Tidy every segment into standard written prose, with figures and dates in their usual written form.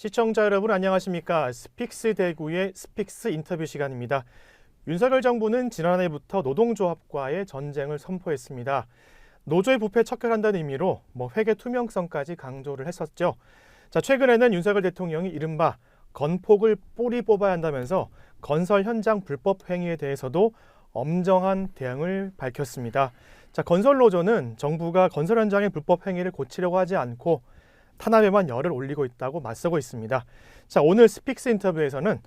시청자 여러분 안녕하십니까? 스픽스 대구의 스픽스 인터뷰 시간입니다. 윤석열 정부는 지난해부터 노동조합과의 전쟁을 선포했습니다. 노조의 부패 척결한다는 의미로 회계 투명성까지 강조를 했었죠. 자, 최근에는 윤석열 대통령이 이른바 건폭을 뿌리 뽑아야 한다면서 건설 현장 불법 행위에 대해서도 엄정한 대응을 밝혔습니다. 자, 건설노조는 정부가 건설 현장의 불법 행위를 고치려고 하지 않고 탄압에만 열을 올리고 있다고 맞서고 있습니다. 자, 오늘 스픽스 인터뷰에서는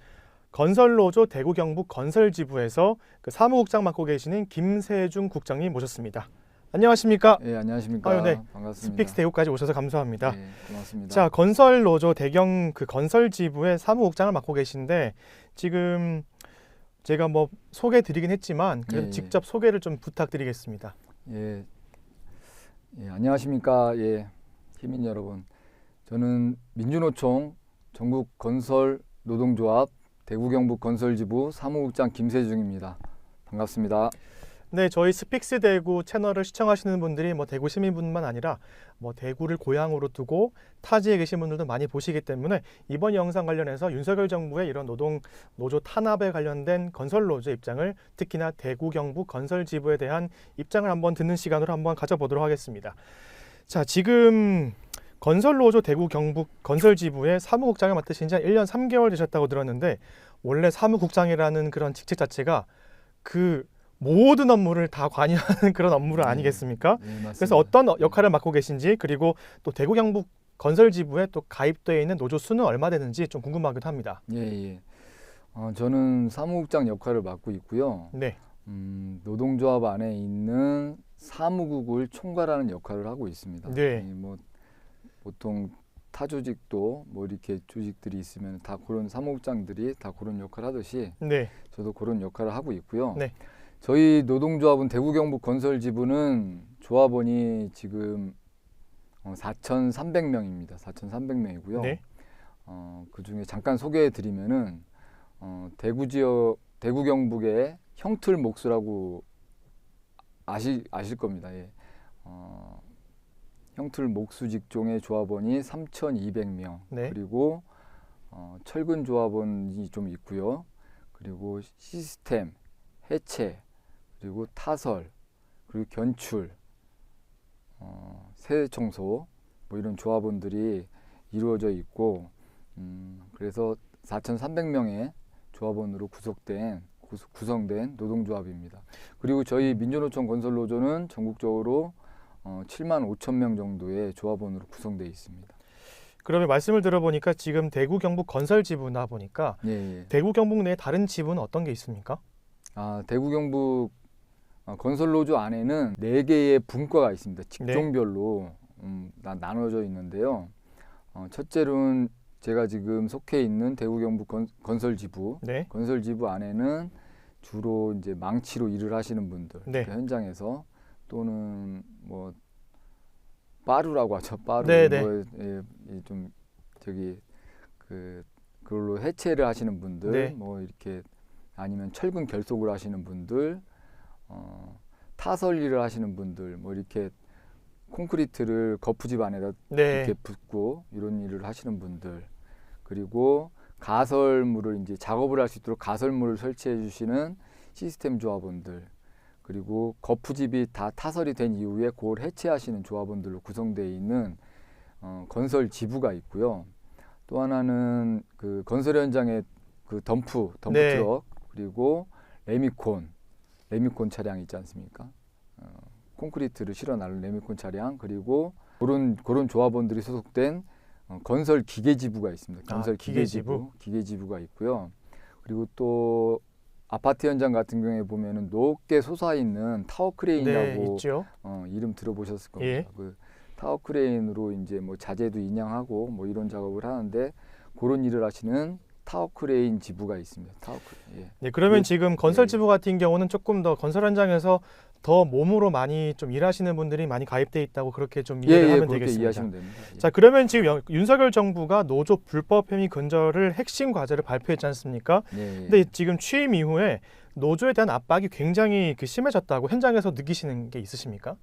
건설노조 대구 경북 건설지부에서 사무국장 맡고 계시는 김세중 국장님 모셨습니다. 안녕하십니까? 네, 안녕하십니까? 네. 반갑습니다. 스픽스 대구까지 오셔서 감사합니다. 네, 고맙습니다. 자, 건설노조 대경 건설지부의 사무국장을 맡고 계신데 지금 제가 소개드리긴 했지만 그래도 직접 소개를 좀 부탁드리겠습니다. 예, 안녕하십니까? 예, 시민 여러분. 저는 민주노총 전국 건설 노동조합 대구 경북 건설지부 사무국장 김세중입니다. 반갑습니다. 네, 저희 스픽스 대구 채널을 시청하시는 분들이 대구 시민뿐만 아니라 대구를 고향으로 두고 타지에 계신 분들도 많이 보시기 때문에 이번 영상 관련해서 윤석열 정부의 이런 노조 탄압에 관련된 건설노조 입장을, 특히나 대구 경북 건설지부에 대한 입장을 한번 듣는 시간으로 한번 가져보도록 하겠습니다. 자, 지금 건설노조 대구 경북 건설지부의 사무국장을 맡으신 지 1년 3개월 되셨다고 들었는데, 원래 사무국장이라는 그런 직책 자체가 그 모든 업무를 다 관여하는 그런 업무를 아니겠습니까? 네, 맞습니다. 그래서 어떤 역할을 맡고 계신지, 그리고 또 대구 경북 건설지부에 또 가입되어 있는 노조 수는 얼마 되는지 좀 궁금하기도 합니다. 예. 저는 사무국장 역할을 맡고 있고요. 네. 노동조합 안에 있는 사무국을 총괄하는 역할을 하고 있습니다. 네. 보통 타 조직도 이렇게 조직들이 있으면 다 그런 사무국장들이 다 그런 역할을 하듯이 네. 저도 그런 역할을 하고 있고요. 네. 저희 노동조합은 대구 경북 건설지부는 조합원이 지금 4,300명입니다. 4,300명이고요. 네. 그 중에 잠깐 소개해 드리면은 대구 지역, 대구 경북의 형틀 목수라고 아실 겁니다. 예. 형틀 목수 직종의 조합원이 3,200명. 네. 그리고 철근 조합원이 좀 있고요. 그리고 시스템, 해체, 그리고 타설, 그리고 견출, 세대 청소 이런 조합원들이 이루어져 있고, 그래서 4,300명의 조합원으로 구성된 노동조합입니다. 그리고 저희 민주노총 건설노조는 전국적으로 7만 5천 명 정도의 조합원으로 구성되어 있습니다. 그러면 말씀을 들어보니까 지금 대구 경북 건설지부나 보니까 예. 대구 경북 내 다른 지부는 어떤 게 있습니까? 대구 경북 건설노조 안에는 4개의 분과가 있습니다. 직종별로 나눠져 있는데요. 첫째로는 제가 지금 속해 있는 대구 경북 건설지부. 네. 건설지부 안에는 주로 이제 망치로 일을 하시는 분들, 네. 현장에서, 또는 빠루라고 하죠. 빠루. 좀 그걸로 해체를 하시는 분들, 네. 이렇게, 아니면 철근 결속을 하시는 분들, 타설 일을 하시는 분들, 이렇게 콘크리트를 거푸집 안에다 네. 이렇게 붓고 이런 일을 하시는 분들, 그리고 가설물을 이제 작업을 할 수 있도록 가설물을 설치해 주시는 시스템 조합원들, 그리고 거푸집이 다 타설이 된 이후에 그걸 해체하시는 조합원들로 구성되어 있는 건설 지부가 있고요. 또 하나는 그 건설 현장의 그 덤프 네. 트럭, 그리고 레미콘 차량 있지 않습니까? 콘크리트를 실어 나르는 레미콘 차량, 그리고 그런 조합원들이 소속된 건설 기계지부가 있습니다. 건설 기계지부가 있고요. 그리고 또 아파트 현장 같은 경우에 보면은 높게 솟아 있는 타워 크레인이라고, 네, 있죠. 이름 들어보셨을 겁니다. 예. 그 타워 크레인으로 이제 자재도 인양하고 이런 작업을 하는데, 그런 일을 하시는 타워 크레인 지부가 있습니다. 예. 네, 그러면 지금 건설지부 같은 경우는 조금 더 건설 현장에서 더 몸으로 많이 좀 일하시는 분들이 많이 가입돼 있다고 그렇게 좀 이해를 하면 그렇게 되겠습니다. 이해하시면 됩니다. 예. 자, 그러면 지금 윤석열 정부가 노조 불법 행위 근절을 핵심 과제를 발표했지 않습니까? 근데 지금 취임 이후에 노조에 대한 압박이 굉장히 심해졌다고 현장에서 느끼시는 게 있으십니까?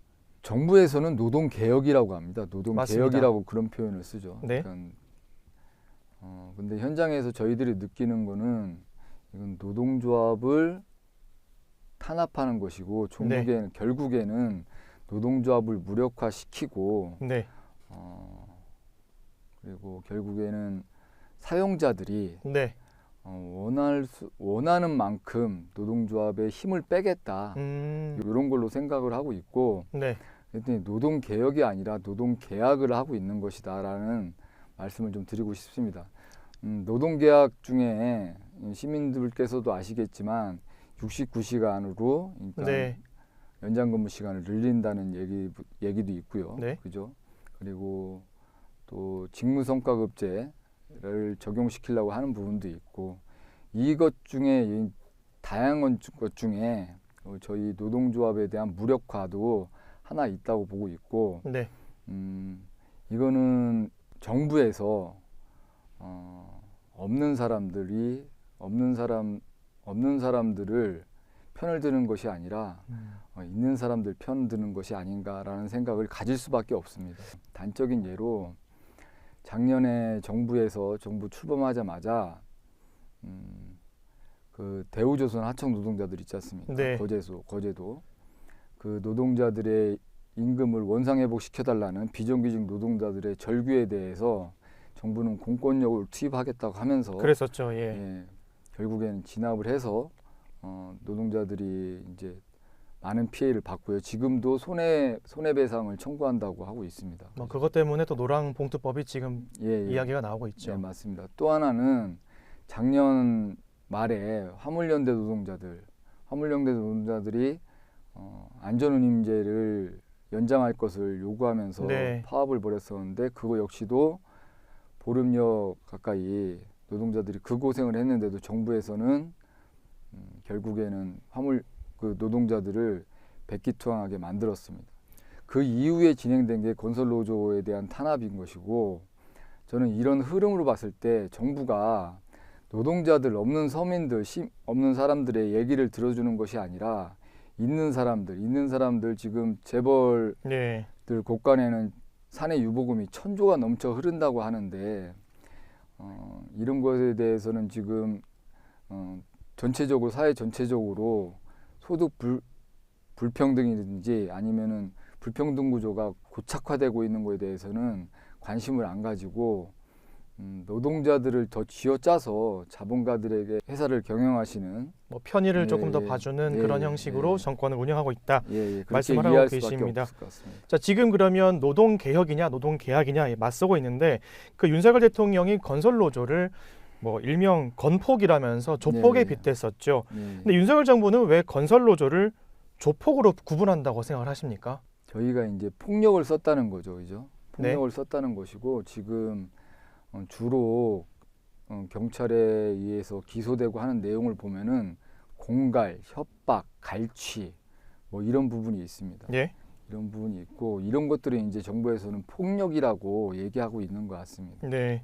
정부에서는 노동 개혁이라고 합니다. 노동 맞습니다. 개혁이라고 그런 표현을 쓰죠. 네. 그러니까 근데 현장에서 저희들이 느끼는 거는 이건 노동조합을 탄압하는 것이고 종국에는 결국에는 노동조합을 무력화시키고 네. 그리고 결국에는 사용자들이 네. 원하는 만큼 노동조합의 힘을 빼겠다 이런 걸로 생각을 하고 있고 네. 그랬더니 노동개혁이 아니라 노동계약을 하고 있는 것이다라는 말씀을 좀 드리고 싶습니다. 노동계약 중에 시민들께서도 아시겠지만 69시간으로 그러니까 네. 연장근무 시간을 늘린다는 얘기도 있고요. 네. 그죠? 그리고 또 직무성과급제를 적용시키려고 하는 부분도 있고 이것 중에 이 다양한 것 중에 저희 노동조합에 대한 무력화도 하나 있다고 보고 있고 네. 이거는 정부에서 없는 사람들을 편을 드는 것이 아니라 있는 사람들 편 드는 것이 아닌가라는 생각을 가질 수밖에 없습니다. 단적인 예로 작년에 정부 출범하자마자 그 대우조선 하청 노동자들 있지 않습니까? 네. 거제도 그 노동자들의 임금을 원상회복시켜달라는 비정규직 노동자들의 절규에 대해서 정부는 공권력을 투입하겠다고 하면서 그랬었죠. 예. 결국에는 진압을 해서 노동자들이 이제 많은 피해를 받고요. 지금도 손해배상을 청구한다고 하고 있습니다. 뭐 그것 때문에 또 노랑봉투법이 지금 이야기가 나오고 있죠. 네, 맞습니다. 또 하나는 작년 말에 화물연대 노동자들이 안전운임제를 연장할 것을 요구하면서 네. 파업을 벌였었는데 그거 역시도 보름여 가까이 노동자들이 그 고생을 했는데도 정부에서는 결국에는 그 노동자들을 백기투항하게 만들었습니다. 그 이후에 진행된 게 건설노조에 대한 탄압인 것이고 저는 이런 흐름으로 봤을 때 정부가 노동자들 없는 서민들 없는 사람들의 얘기를 들어주는 것이 아니라 있는 사람들 지금 재벌들 네. 곳간에는 사내 유보금이 1,000조가 넘쳐 흐른다고 하는데 이런 것에 대해서는 지금 사회 전체적으로 소득 불평등이든지 아니면은 불평등 구조가 고착화되고 있는 것에 대해서는 관심을 안 가지고 노동자들을 더 쥐어짜서 자본가들에게 회사를 경영하시는 뭐 편의를 조금 더 봐주는 그런 형식으로 정권을 운영하고 있다. 말씀을 하고 계십니다. 자, 지금 그러면 노동 개혁이냐 노동 계약이냐 맞서고 있는데 그 윤석열 대통령이 건설 노조를 뭐 일명 건폭이라면서 조폭에 빗댔었죠. 근데 윤석열 정부는 왜 건설 노조를 조폭으로 구분한다고 생각을 하십니까? 저희가 이제 폭력을 썼다는 거죠, 그죠? 폭력을 썼다는 것이고 지금 주로 경찰에 의해서 기소되고 하는 내용을 보면은 공갈, 협박, 갈취 뭐 이런 부분이 있습니다. 예. 이런 부분이 있고 이런 것들을 이제 정부에서는 폭력이라고 얘기하고 있는 것 같습니다. 네.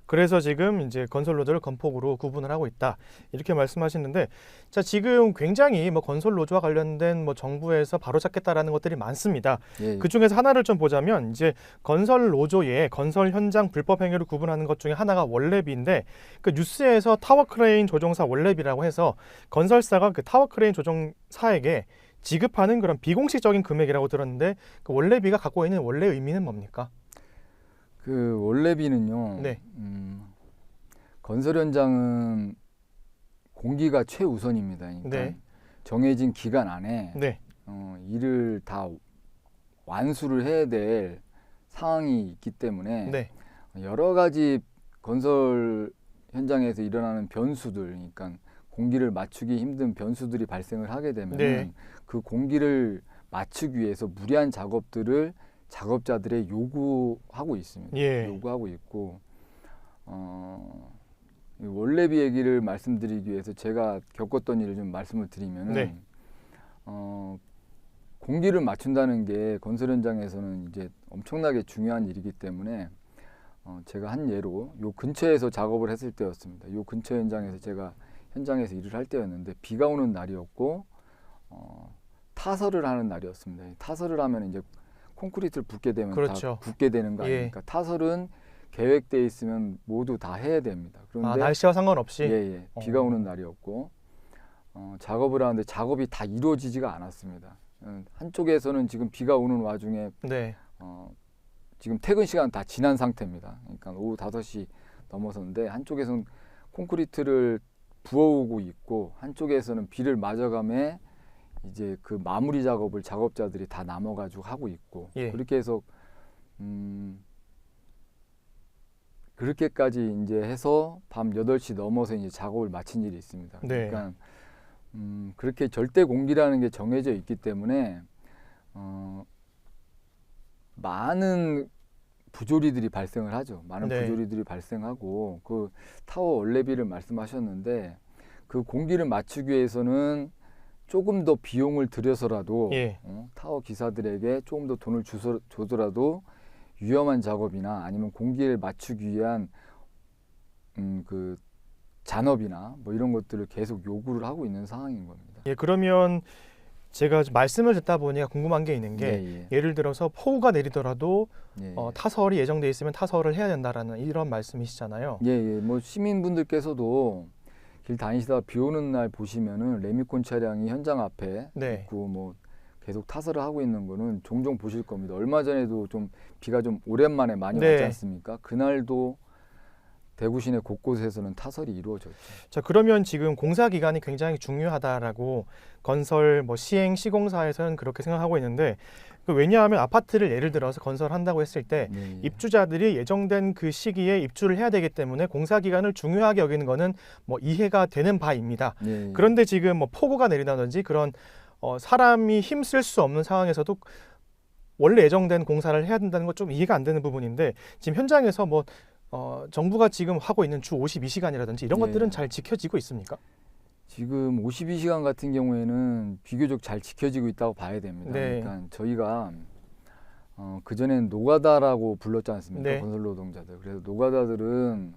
그래서 지금 이제 건설 노조를 건폭으로 구분을 하고 있다 이렇게 말씀하시는데, 자 지금 굉장히 뭐 건설 노조와 관련된 뭐 정부에서 바로잡겠다라는 것들이 많습니다. 그 중에서 하나를 좀 보자면 이제 건설 노조의 건설 현장 불법 행위를 구분하는 것 중에 하나가 원래비인데 그 뉴스에서 타워 크레인 조종사 원래비라고 해서 건설사가 그 타워 크레인 조종사에게 지급하는 그런 비공식적인 금액이라고 들었는데 그 원래비가 갖고 있는 원래 의미는 뭡니까? 그 원래비는요. 네. 건설 현장은 공기가 최우선입니다. 그러니까 네. 정해진 기간 안에 네. 일을 다 완수를 해야 될 상황이 있기 때문에 네. 여러 가지 건설 현장에서 일어나는 변수들, 그러니까 공기를 맞추기 힘든 변수들이 발생을 하게 되면 그 공기를 맞추기 위해서 무리한 작업들을 작업자들의 요구하고 있습니다. 요구하고 있고 원래비 얘기를 말씀드리기 위해서 제가 겪었던 일을 좀 말씀을 드리면은 공기를 맞춘다는 게 건설 현장에서는 이제 엄청나게 중요한 일이기 때문에 제가 한 예로 요 근처에서 작업을 했을 때였습니다. 요 근처 현장에서 제가 현장에서 일을 할 때였는데 비가 오는 날이었고 타설을 하는 날이었습니다. 타설을 하면 이제 콘크리트를 붓게 되면 다 굳게 되는 거 아닙니까? 타설은 계획돼 있으면 모두 다 해야 됩니다. 아, 그런데 날씨와 상관없이. 예, 비가 오는 날이었고 작업을 하는데 작업이 다 이루어지지가 않았습니다. 한쪽에서는 지금 비가 오는 와중에 네. 지금 퇴근 시간 다 지난 상태입니다. 그러니까 오후 5시 넘어섰는데 한쪽에서는 콘크리트를 부어오고 있고 한쪽에서는 비를 맞아가며 이제 그 마무리 작업을 작업자들이 다 남아가지고 하고 있고 예. 그렇게 해서 그렇게까지 이제 해서 밤 8시 넘어서 이제 작업을 마친 일이 있습니다. 네. 그러니까 그렇게 절대 공기라는 게 정해져 있기 때문에 많은 부조리들이 발생을 하죠. 많은 네. 부조리들이 발생하고 그 타워 얼레비를 말씀하셨는데 그 공기를 맞추기 위해서는 조금 더 비용을 들여서라도 예. 타워 기사들에게 조금 더 돈을 줘서라도 위험한 작업이나 아니면 공기를 맞추기 위한 그 잔업이나 뭐 이런 것들을 계속 요구를 하고 있는 상황인 겁니다. 예, 그러면 제가 말씀을 듣다 보니까 궁금한 게 있는 게 예. 예를 들어서 폭우가 내리더라도 예. 타설이 예정돼 있으면 타설을 해야 된다라는 이런 말씀이시잖아요. 예. 뭐 시민분들께서도 길 다니시다가 비 오는 날 보시면은 레미콘 차량이 현장 앞에 네. 있고 뭐 계속 타설을 하고 있는 거는 종종 보실 겁니다. 얼마 전에도 좀 비가 좀 오랜만에 많이 네. 왔지 않습니까? 그날도 대구 시내 곳곳에서는 타설이 이루어졌죠. 자, 그러면 지금 공사 기간이 굉장히 중요하다라고 건설 시행 시공사에서는 그렇게 생각하고 있는데 왜냐하면 아파트를 예를 들어서 건설한다고 했을 때 예. 입주자들이 예정된 그 시기에 입주를 해야 되기 때문에 공사 기간을 중요하게 여기는 거는 이해가 되는 바입니다. 예. 그런데 지금 폭우가 내린다든지 그런 사람이 힘쓸 수 없는 상황에서도 원래 예정된 공사를 해야 된다는 건 좀 이해가 안 되는 부분인데 지금 현장에서 정부가 지금 하고 있는 주 52시간이라든지 이런 예. 것들은 잘 지켜지고 있습니까? 지금 52시간 같은 경우에는 비교적 잘 지켜지고 있다고 봐야 됩니다. 네. 그러니까 저희가 그전엔 노가다라고 불렀지 않습니까? 네. 건설 노동자들. 그래서 노가다들은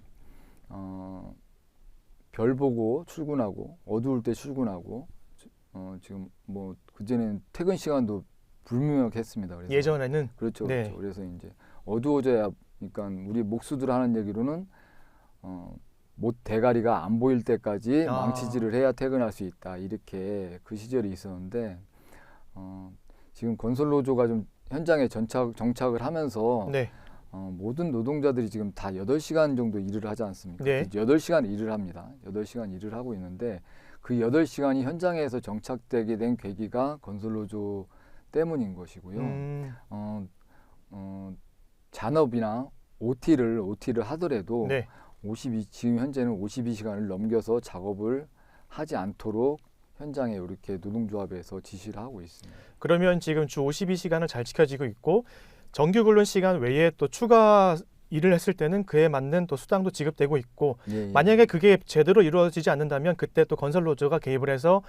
별 보고 출근하고 어두울 때 출근하고 지금 뭐 그전엔 퇴근 시간도 불명확했습니다. 그래서 예전에는 그렇죠, 네. 그렇죠. 그래서 이제 어두워져야 그러니까 우리 목수들 하는 얘기로는 못 대가리가 안 보일 때까지 망치질을 해야 퇴근할 수 있다 이렇게 그 시절이 있었는데 지금 건설 노조가 좀 현장에 정착을 하면서 네. 모든 노동자들이 지금 다 8시간 정도 일을 하지 않습니까? 네. 8시간 일을 합니다. 8시간 일을 하고 있는데 그 8시간이 현장에서 정착되게 된 계기가 건설 노조 때문인 것이고요. 잔업이나 OT를 하더라도 네. 지금 현재는 52시간을 넘겨서 작업을 하지 않도록 현장에 이렇게 노동조합에서 지시를 하고 있습니다. 그러면 지금 주 52시간을 잘 지켜지고 있고 정규 근로 시간 외에 또 추가 일을 했을 때는 그에 맞는 또 수당도 지급되고 있고 예. 만약에 그게 제대로 이루어지지 않는다면 그때 또 건설 노조가 개입을 해서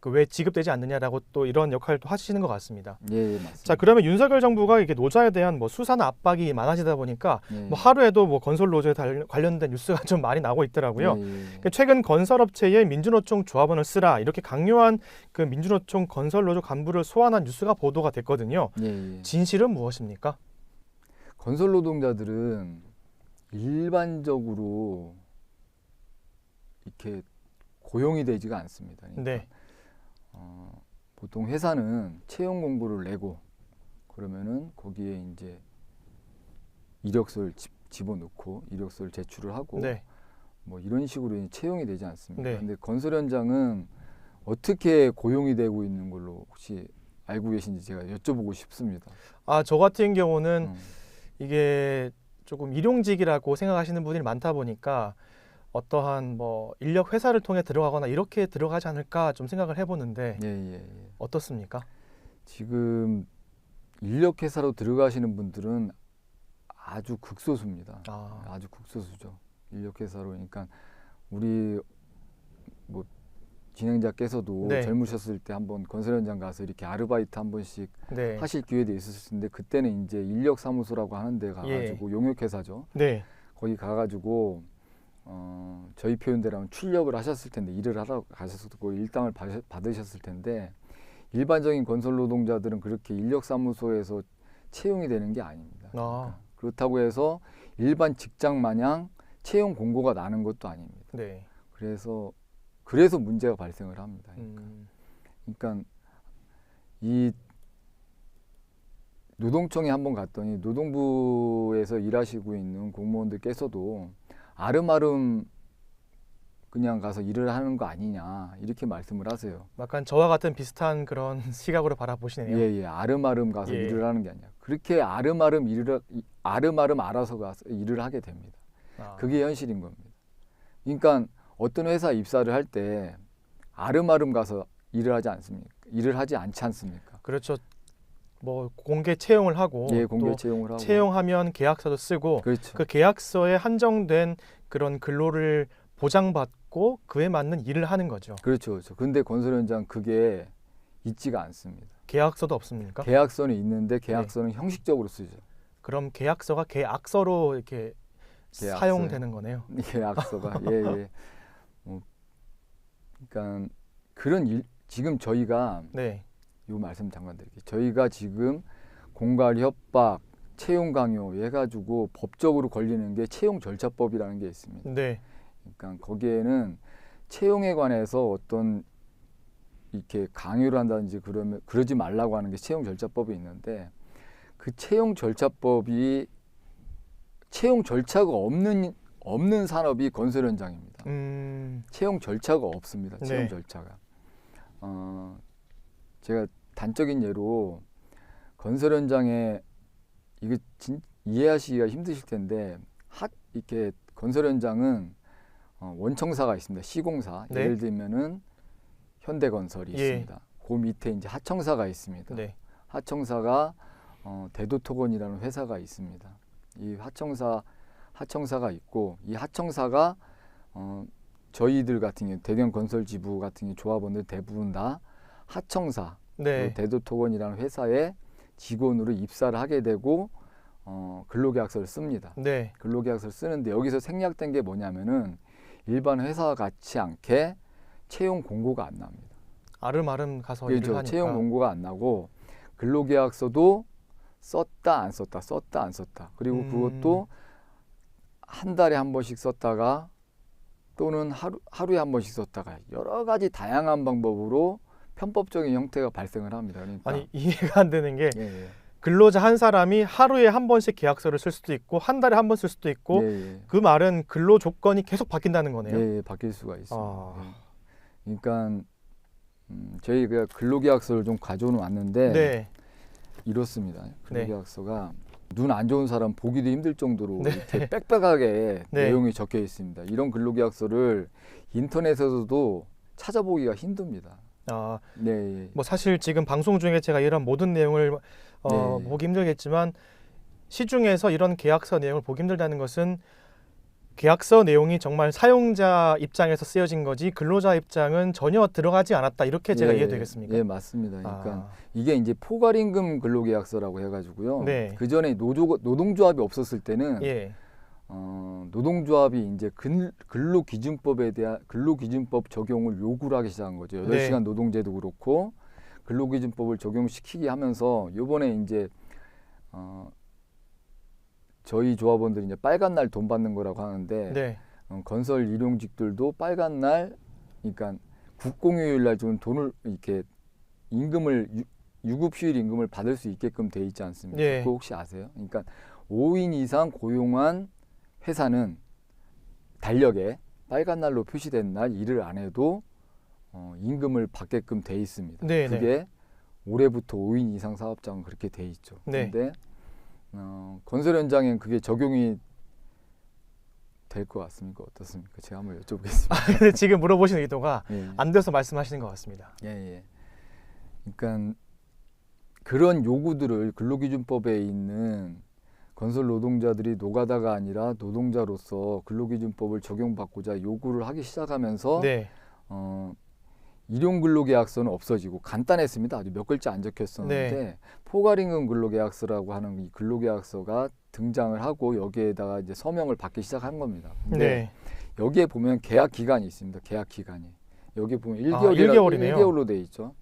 왜 지급되지 않느냐라고 또 이런 역할도 하시는 것 같습니다. 예, 맞습니다. 자, 그러면 윤석열 정부가 이게 노조에 대한 수사나 압박이 많아지다 보니까 예. 하루에도 건설 노조에 관련된 뉴스가 좀 많이 나오고 있더라고요. 예. 최근 건설업체에 민주노총 조합원을 쓰라 이렇게 강요한 그 민주노총 건설노조 간부를 소환한 뉴스가 보도가 됐거든요. 예. 진실은 무엇입니까? 건설 노동자들은 일반적으로 이렇게 고용이 되지가 않습니다. 그러니까 네. 보통 회사는 채용 공고를 내고 그러면은 거기에 이제 이력서를 집어넣고 이력서를 제출을 하고 네. 뭐 이런 식으로 채용이 되지 않습니까? 네. 근데 건설 현장은 어떻게 고용이 되고 있는 걸로 혹시 알고 계신지 제가 여쭤보고 싶습니다. 저 같은 경우는 이게 조금 일용직이라고 생각하시는 분들이 많다 보니까 어떠한 인력 회사를 통해 들어가거나 이렇게 들어가지 않을까 좀 생각을 해보는데 예. 어떻습니까? 지금 인력 회사로 들어가시는 분들은 아주 극소수입니다. 아주 극소수죠. 인력 회사로. 그러니까 우리 뭐 진행자께서도 네. 젊으셨을 때 한번 건설 현장 가서 이렇게 아르바이트 한 번씩 네. 하실 기회도 있으실 텐데 그때는 이제 인력 사무소라고 하는 데 가가지고 용역 회사죠. 네. 거기 가가지고 저희 표현대로는 출력을 하셨을 텐데 일을 하러 가셨고 일당을 받으셨을 텐데 일반적인 건설 노동자들은 그렇게 인력 사무소에서 채용이 되는 게 아닙니다. 그러니까 그렇다고 해서 일반 직장 마냥 채용 공고가 나는 것도 아닙니다. 네. 그래서 문제가 발생을 합니다. 그러니까 이 노동청에 한번 갔더니 노동부에서 일하시고 있는 공무원들께서도 아름아름 그냥 가서 일을 하는 거 아니냐 이렇게 말씀을 하세요. 약간 저와 같은 비슷한 그런 시각으로 바라보시네요. 예, 아름아름 가서 예. 일을 하는 게 아니야. 그렇게 아름아름 알아서 가서 일을 하게 됩니다. 아. 그게 현실인 겁니다. 그러니까 어떤 회사 입사를 할 때 아름아름 가서 일을 하지 않습니까? 일을 하지 않지 않습니까? 그렇죠. 뭐 공개 채용을 하고 예, 공개 또 채용을 하고. 채용하면 계약서도 쓰고 그렇죠. 그 계약서에 한정된 그런 근로를 보장받고 그에 맞는 일을 하는 거죠. 그렇죠. 근데 건설 현장 그게 있지가 않습니다. 계약서도 없습니까? 계약서는 있는데 계약서는 형식적으로 쓰죠. 그럼 계약서가 계약서로 이렇게 계약서요. 사용되는 거네요. 계약서가 예. 그러니까 그런 일 지금 저희가 네. 요 말씀 잠깐 드릴게요. 저희가 지금 공갈 협박, 채용 강요 해가지고 법적으로 걸리는 게 채용 절차법이라는 게 있습니다. 네. 그러니까 거기에는 채용에 관해서 어떤 이렇게 강요를 한다든지 그러지 말라고 하는 게 채용 절차법이 있는데 그 채용 절차법이 채용 절차가 없는 산업이 건설 현장입니다. 채용 절차가 없습니다. 채용 네. 절차가. 제가 단적인 예로 건설 현장에 이거 이해하시기가 힘드실 텐데 이렇게 건설 현장은 원청사가 있습니다. 시공사. 네. 예를 들면은 현대건설이 예. 있습니다. 그 밑에 이제 하청사가 있습니다. 네. 하청사가 대도토건이라는 회사가 있습니다. 이 하청사가 있고 이 하청사가 저희들 같은 경우 대경 건설지부 같은 경우 조합원들 대부분 다 하청사 네. 대도토건이라는 회사에 직원으로 입사를 하게 되고 근로계약서를 씁니다. 네. 근로계약서를 쓰는데 여기서 생략된 게 뭐냐면은 일반 회사와 같지 않게 채용 공고가 안 납니다. 아름아름 가서 그렇죠. 일을 하니까. 채용 공고가 안 나고 근로계약서도 썼다 안 썼다. 그리고 그것도 한 달에 한 번씩 썼다가 또는 하루에 한 번씩 썼다가 여러 가지 다양한 방법으로 편법적인 형태가 발생을 합니다. 그러니까 아니 이해가 안 되는 게 예. 근로자 한 사람이 하루에 한 번씩 계약서를 쓸 수도 있고 한 달에 한 번 쓸 수도 있고 예. 그 말은 근로 조건이 계속 바뀐다는 거네요. 예, 바뀔 수가 있습니다. 아. 예. 그러니까 저희가 근로계약서를 좀 가져는 왔는데 네. 이렇습니다. 근로계약서가 눈 안 좋은 사람 보기도 힘들 정도로 네. 이렇게 빽빽하게 네. 내용이 적혀 있습니다. 이런 근로계약서를 인터넷에서도 찾아보기가 힘듭니다. 아, 네, 뭐 사실 지금 방송 중에 제가 이런 모든 내용을 네. 보기 힘들겠지만 시중에서 이런 계약서 내용을 보기 힘들다는 것은 계약서 내용이 정말 사용자 입장에서 쓰여진 거지 근로자 입장은 전혀 들어가지 않았다 이렇게 제가 이해되겠습니까? 예, 맞습니다. 그러니까 아, 이게 이제 포괄임금 근로계약서라고 해가지고요. 네. 그 전에 노동조합이 없었을 때는 예, 노동조합이 이제 근로기준법에 대한 근로기준법 적용을 요구를 하기 시작한 거죠. 8시간 노동제도 그렇고 근로기준법을 적용시키게 하면서 요번에 이제 저희 조합원들이 이제 빨간 날 돈 받는 거라고 하는데 네, 건설 일용직들도 빨간 날 그러니까 국공휴일 날 좀 돈을 이렇게 임금을 유급휴일 임금을 받을 수 있게끔 돼 있지 않습니까? 예. 그거 혹시 아세요? 그러니까 5인 이상 고용한 회사는 달력에 빨간 날로 표시된 날 일을 안 해도 임금을 받게끔 돼 있습니다. 네, 그게 올해부터 5인 이상 사업장은 그렇게 돼 있죠. 네. 그런데 건설 현장엔 그게 적용이 될 것 같습니까? 어떻습니까? 제가 한번 여쭤보겠습니다. 근데 지금 물어보시는 의도가 예. 안 돼서 말씀하시는 것 같습니다. 예. 그러니까 그런 요구들을 근로기준법에 있는 건설 노동자들이 노가다가 아니라 노동자로서 근로기준법을 적용받고자 요구를 하기 시작하면서 네, 일용근로계약서는 없어지고 간단했습니다. 아주 몇 글자 안 적혔었는데 네. 포괄임금 근로계약서라고 하는 이 근로계약서가 등장을 하고 여기에다가 이제 서명을 받기 시작한 겁니다. 근데 네, 여기에 보면 계약 기간이 있습니다. 계약 기간이. 여기 보면 1개월이네요. 1개월로 돼 있죠.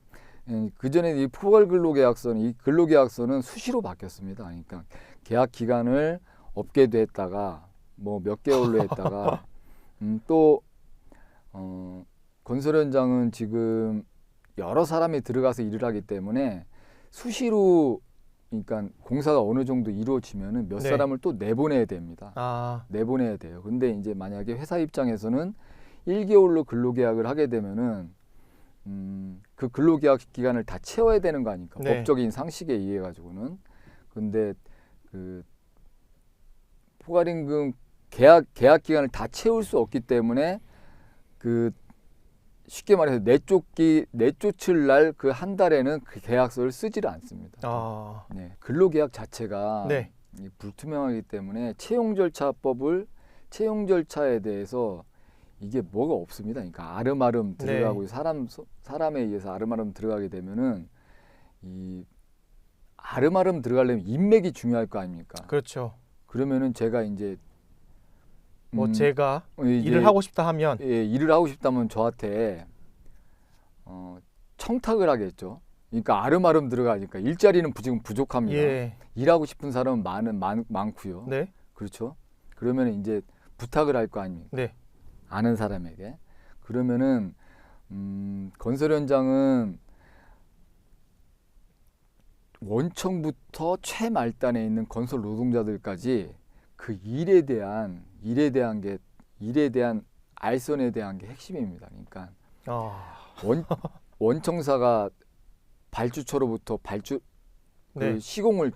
그 전에 이 포괄 근로계약서는 이 근로계약서는 수시로 바뀌었습니다. 그러니까 계약 기간을 없게도 했다가 뭐 몇 개월로 했다가 또 건설 현장은 지금 여러 사람이 들어가서 일을 하기 때문에 수시로 그러니까 공사가 어느 정도 이루어지면은 몇 네. 사람을 또 내보내야 됩니다. 아, 내보내야 돼요. 근데 이제 만약에 회사 입장에서는 1개월로 근로계약을 하게 되면은 그 근로계약 기간을 다 채워야 되는 거 아닙니까? 네. 법적인 상식에 의해 가지고는. 근데 그 포괄임금 계약 기간을 다 채울 수 없기 때문에 그 쉽게 말해서 내쫓을 날 그 한 달에는 그 계약서를 쓰지를 않습니다. 아, 네, 근로계약 자체가 네. 이 불투명하기 때문에 채용 절차에 대해서 이게 뭐가 없습니다. 그러니까 아름아름 들어가고 사람에 의해서 아름아름 들어가게 되면은 이 아름아름 들어가려면 인맥이 중요할 거 아닙니까? 그렇죠. 그러면은 제가 이제 뭐 제가 이제 일을 하고 싶다 하면 일을 하고 싶다면 저한테 청탁을 하겠죠. 그러니까 아름아름 들어가니까 일자리는 지금 부족합니다. 예, 일하고 싶은 사람은 많고요. 네, 그렇죠. 그러면 이제 부탁을 할 거 아닙니까? 네, 아는 사람에게. 그러면은 건설 현장은 원청부터 최말단에 있는 건설 노동자들까지 그 일에 대한 알선에 대한 게 핵심입니다. 그러니까 아, 원청사가 발주처로부터 네, 그 시공을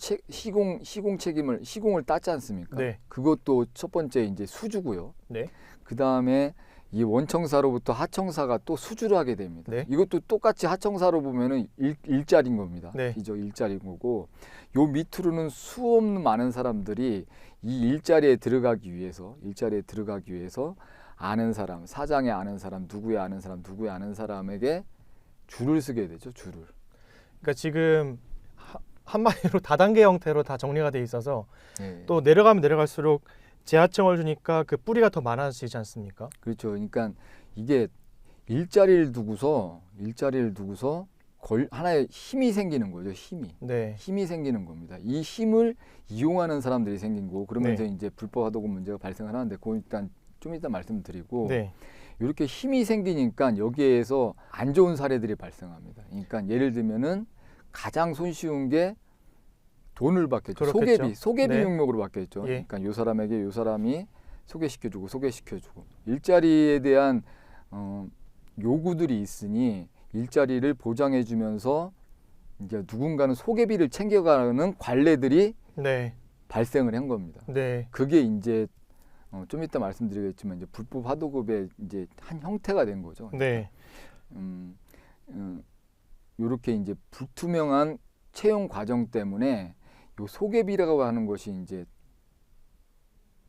따지 않습니까? 네, 그것도 첫 번째 이제 수주고요. 네, 그 다음에 이 원청사로부터 하청사가 또 수주를 하게 됩니다. 네. 이것도 똑같이 하청사로 보면은 일자리인 겁니다. 네. 이죠 일자리인 거고 요 밑으로는 수없는 많은 사람들이 이 일자리에 들어가기 위해서 아는 사람, 사장에 아는 사람, 누구에 아는 사람에게 줄을 서게 되죠. 줄을. 그러니까 지금 한마디로 다단계 형태로 다 정리가 돼 있어서 예. 또 내려가면 내려갈수록 재하청을 주니까 그 뿌리가 더 많아지지 않습니까? 그렇죠. 그러니까 이게 일자리를 두고서 하나의 힘이 생기는 거죠. 네, 힘이 생기는 겁니다. 이 힘을 이용하는 사람들이 생긴 거고 그러면서 네. 이제 불법 하도급 문제가 발생을 하는데 그건 일단 좀 이따 말씀드리고 네, 이렇게 힘이 생기니까 여기에서 안 좋은 사례들이 발생합니다. 그러니까 예를 들면은 가장 손쉬운 게 돈을 받겠죠. 그렇겠죠. 소개비 네. 명목으로 받겠죠. 예. 그러니까 요 사람이 소개시켜주고 일자리에 대한 요구들이 있으니 일자리를 보장해주면서 이제 누군가는 소개비를 챙겨가는 관례들이 네, 발생을 한 겁니다. 네, 그게 이제 좀 이따 말씀드리겠지만 이제 불법 하도급의 이제 한 형태가 된 거죠. 네, 이렇게 이제 불투명한 채용 과정 때문에 요 소개비라고 하는 것이 이제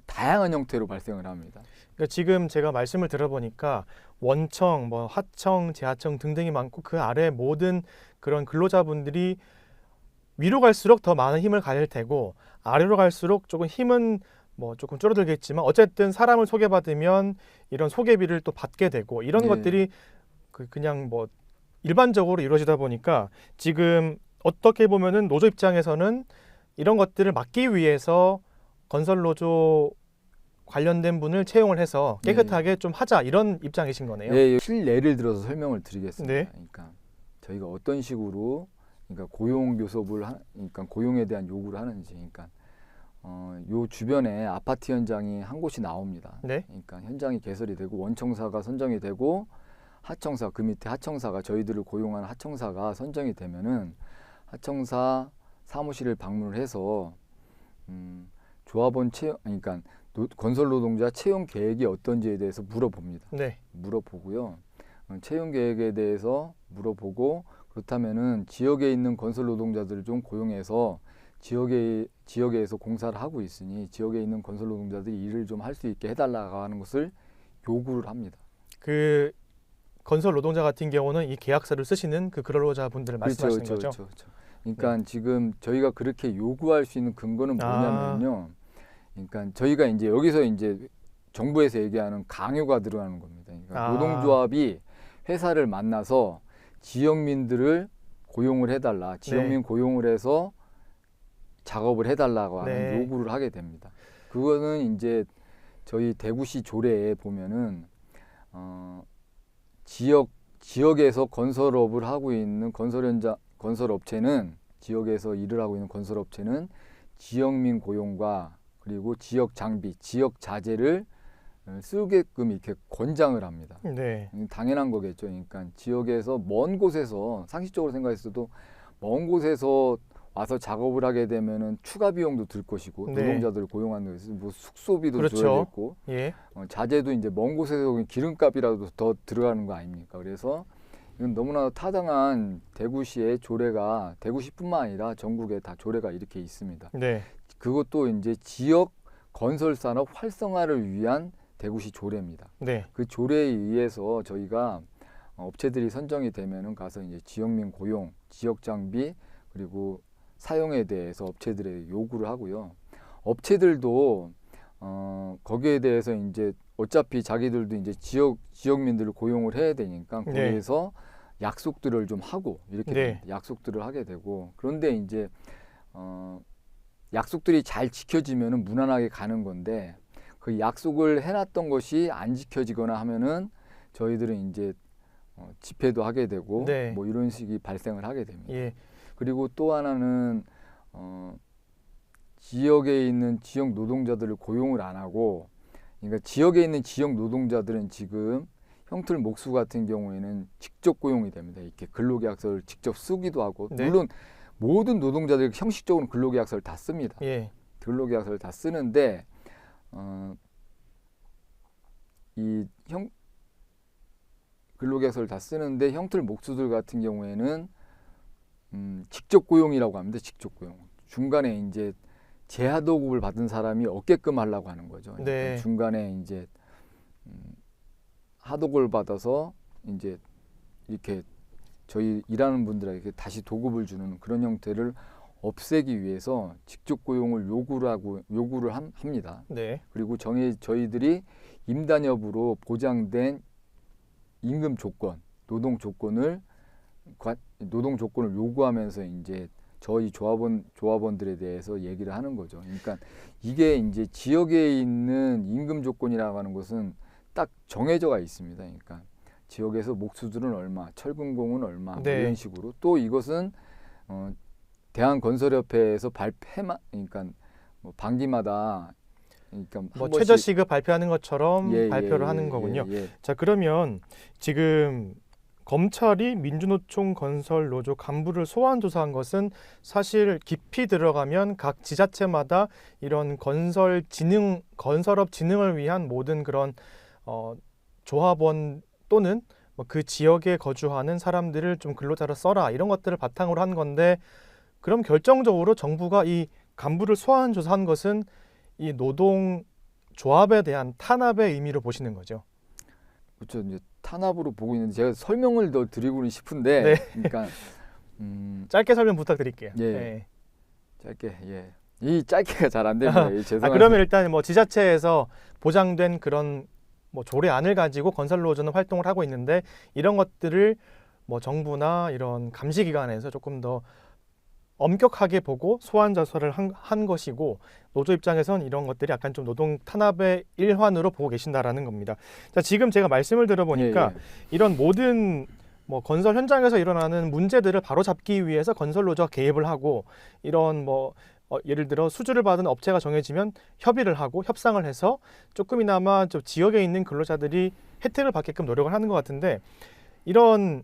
다양한 형태로 발생을 합니다. 그러니까 지금 제가 말씀을 들어보니까 원청, 뭐 하청, 재하청 등등이 많고 그 아래 모든 그런 근로자분들이 위로 갈수록 더 많은 힘을 가질 테고 아래로 갈수록 조금 힘은 뭐 조금 줄어들겠지만 어쨌든 사람을 소개받으면 이런 소개비를 또 받게 되고 이런 네. 것들이 그냥 뭐 일반적으로 이루어지다 보니까 지금 어떻게 보면은 노조 입장에서는 이런 것들을 막기 위해서 건설 노조 관련된 분을 채용을 해서 깨끗하게 좀 하자 이런 입장이신 거네요. 예, 실례를 들어서 설명을 드리겠습니다. 네. 그러니까 저희가 어떤 식으로 그러니까 고용 교섭을 그러니까 고용에 대한 요구를 하는지 그러니까 요 주변에 아파트 현장이 한 곳이 나옵니다. 네. 그러니까 현장이 개설이 되고 원청사가 선정이 되고 하청사 그 밑에 하청사가 저희들을 고용하는 하청사가 선정이 되면은 하청사 사무실을 방문을 해서 조합원 채용 그러니까 건설 노동자 채용 계획이 어떤지에 대해서 물어봅니다. 네. 물어보고요. 채용 계획에 대해서 물어보고 그렇다면은 지역에 있는 건설 노동자들을 좀 고용해서 지역에서 공사를 하고 있으니 지역에 있는 건설 노동자들이 일을 좀 할 수 있게 해달라고 하는 것을 요구를 합니다. 그 건설 노동자 같은 경우는 이 계약서를 쓰시는 그 근로자분들을 말씀하시는 거죠. 그렇죠. 그러니까 지금 저희가 그렇게 요구할 수 있는 근거는 뭐냐면요. 그러니까 저희가 이제 여기서 이제 정부에서 얘기하는 강요가 들어가는 겁니다. 그러니까 노동조합이 회사를 만나서 지역민들을 고용을 해달라. 지역민 고용을 해서 작업을 해달라고 하는 네. 요구를 하게 됩니다. 그거는 이제 저희 대구시 조례에 보면은 지역에서 건설업을 하고 있는 건설업체는 지역에서 일을 하고 있는 건설업체는 지역민 고용과 그리고 지역 장비, 지역 자재를 쓰게끔 이렇게 권장을 합니다. 네. 당연한 거겠죠. 그러니까 지역에서 먼 곳에서 상식적으로 생각했어도 먼 곳에서 와서 작업을 하게 되면은 추가 비용도 들 것이고 네. 노동자들을 고용하는 데서 뭐 숙소비도 그렇죠. 줘야 되고 예. 자재도 이제 먼 곳에서 기름값이라도 더 들어가는 거 아닙니까? 그래서 이건 너무나 타당한 대구시의 조례가 대구시뿐만 아니라 전국에 다 조례가 이렇게 있습니다. 네. 그것도 이제 지역 건설 산업 활성화를 위한 대구시 조례입니다. 네. 그 조례에 의해서 저희가 업체들이 선정이 되면은 가서 이제 지역민 고용, 지역 장비 그리고 사용에 대해서 업체들에게 요구를 하고요. 업체들도 거기에 대해서 이제 어차피 자기들도 이제 지역민들을 고용을 해야 되니까 네. 거기에서 약속들을 좀 하고 이렇게 네. 됩니다. 약속들을 하게 되고 그런데 이제 약속들이 잘 지켜지면은 무난하게 가는 건데 그 약속을 해놨던 것이 안 지켜지거나 하면은 저희들은 이제 집회도 하게 되고 네. 뭐 이런 식이 발생을 하게 됩니다. 예. 그리고 또 하나는 지역에 있는 지역 노동자들을 고용을 안 하고 그러니까 지역에 있는 지역 노동자들은 지금 형틀 목수 같은 경우에는 직접 고용이 됩니다. 이렇게 근로계약서를 직접 쓰기도 하고 네. 물론 모든 노동자들이 형식적으로 근로계약서를 다 씁니다. 예. 근로계약서를 다 쓰는데 근로계약서를 다 쓰는데 형틀 목수들 같은 경우에는 직접 고용이라고 합니다. 직접 고용. 중간에 이제 재하도급을 받은 사람이 없게끔 하려고 하는 거죠. 네. 그러니까 중간에 이제 하도급을 받아서 이제 이렇게 저희 일하는 분들에게 다시 도급을 주는 그런 형태를 없애기 위해서 직접 고용을 요구를 합니다. 네. 그리고 저희들이 임단협으로 보장된 임금 조건, 노동 조건을 요구하면서 이제 저희 조합원들에 대해서 얘기를 하는 거죠. 그러니까 이게 이제 지역에 있는 임금 조건이라고 하는 것은 딱 정해져가 있습니다. 그러니까 지역에서 목수들은 얼마, 철근공은 얼마, 뭐 네. 이런 식으로 또 이것은 대한건설협회에서 그러니까 뭐 반기마다 그러니까 뭐 한 번씩 최저시급 발표하는 것처럼 예, 발표를 예, 하는 예, 거군요. 예, 예. 자, 그러면 지금 검찰이 민주노총 건설노조 간부를 소환 조사한 것은 사실 깊이 들어가면 각 지자체마다 이런 건설업 진흥을 위한 모든 그런 조합원 또는 뭐 그 지역에 거주하는 사람들을 좀 근로자로 써라 이런 것들을 바탕으로 한 건데 그럼 결정적으로 정부가 이 간부를 소환 조사한 것은 이 노동 조합에 대한 탄압의 의미로 보시는 거죠. 그렇죠. 이제 탄압으로 보고 있는데 제가 설명을 더 드리고는 싶은데, 네. 그러니까 짧게 설명 부탁드릴게요. 예. 네. 짧게 이 짧게가 잘 안 됩니다. 죄송합니다. 그러면 일단 뭐 지자체에서 보장된 그런 뭐 조례안을 가지고 건설노조는 활동을 하고 있는데 이런 것들을 뭐 정부나 이런 감시기관에서 조금 더 엄격하게 보고 소환 조사를 한 것이고 노조 입장에선 이런 것들이 약간 좀 노동 탄압의 일환으로 보고 계신다라는 겁니다. 자, 지금 제가 말씀을 들어보니까 이런 모든 뭐 건설 현장에서 일어나는 문제들을 바로잡기 위해서 건설노조가 개입을 하고 이런 뭐 예를 들어 수주를 받은 업체가 정해지면 협의를 하고 협상을 해서 조금이나마 좀 지역에 있는 근로자들이 혜택을 받게끔 노력을 하는 것 같은데 이런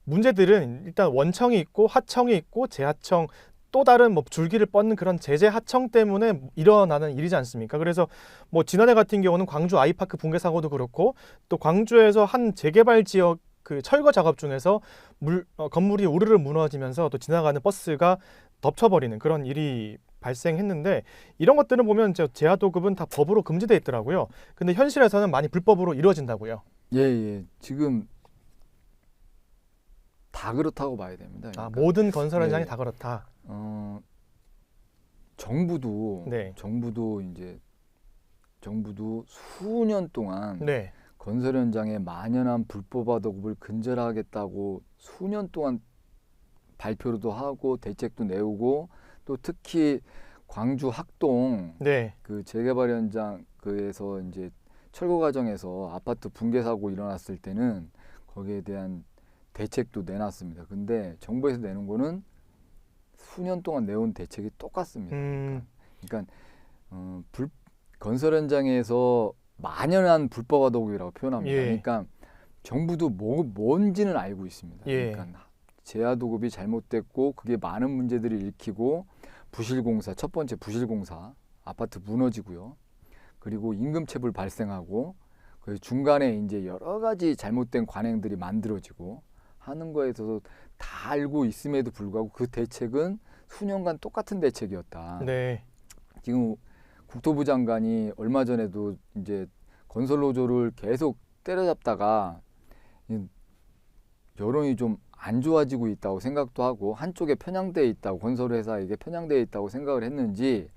문제들은 일단 원청이 있고 하청이 있고 재하청 또 다른 뭐 줄기를 뻗는 그런 제재 하청 때문에 일어나는 일이지 않습니까? 그래서 뭐 지난해 같은 경우는 광주 아이파크 붕괴 사고도 그렇고 또 광주에서 한 재개발 지역 그 철거 작업 중에서 건물이 우르르 무너지면서 또 지나가는 버스가 덮쳐버리는 그런 일이 발생했는데 이런 것들을 보면 재하도급은 다 법으로 금지되어 있더라고요. 근데 현실에서는 많이 불법으로 이루어진다고요. 예. 지금 다 그렇다고 봐야 됩니다. 그러니까 모든 건설 현장이 네. 다 그렇다. 정부도 네. 정부도 수년 동안 네. 건설 현장에 만연한 불법 하도급을 근절하겠다고 수년 동안 발표도 하고 대책도 내오고 또 특히 광주 학동 네. 그 재개발 현장 그에서 이제 철거 과정에서 아파트 붕괴 사고 일어났을 때는 거기에 대한 대책도 내놨습니다. 근데 정부에서 내는 거는 수년 동안 내온 대책이 똑같습니다. 그러니까 건설 현장에서 만연한 불법 하도급이라고 표현합니다. 예. 그러니까 정부도 뭔지는 알고 있습니다. 예. 그러니까 재하도급이 잘못됐고 그게 많은 문제들을 일으키고 부실공사, 첫 번째 부실공사, 아파트 무너지고요. 그리고 임금체불 발생하고 그 중간에 이제 여러 가지 잘못된 관행들이 만들어지고 하는 거에 있어서 다 알고 있음에도 불구하고 그 대책은 수년간 똑같은 대책이었다. 네. 지금 국토부 장관이 얼마 전에도 이제 건설 노조를 계속 때려잡다가 여론이 좀 안 좋아지고 있다고 생각도 하고 한쪽에 편향되어 있다고 건설 회사에게 편향되어 있다고 생각을 했는지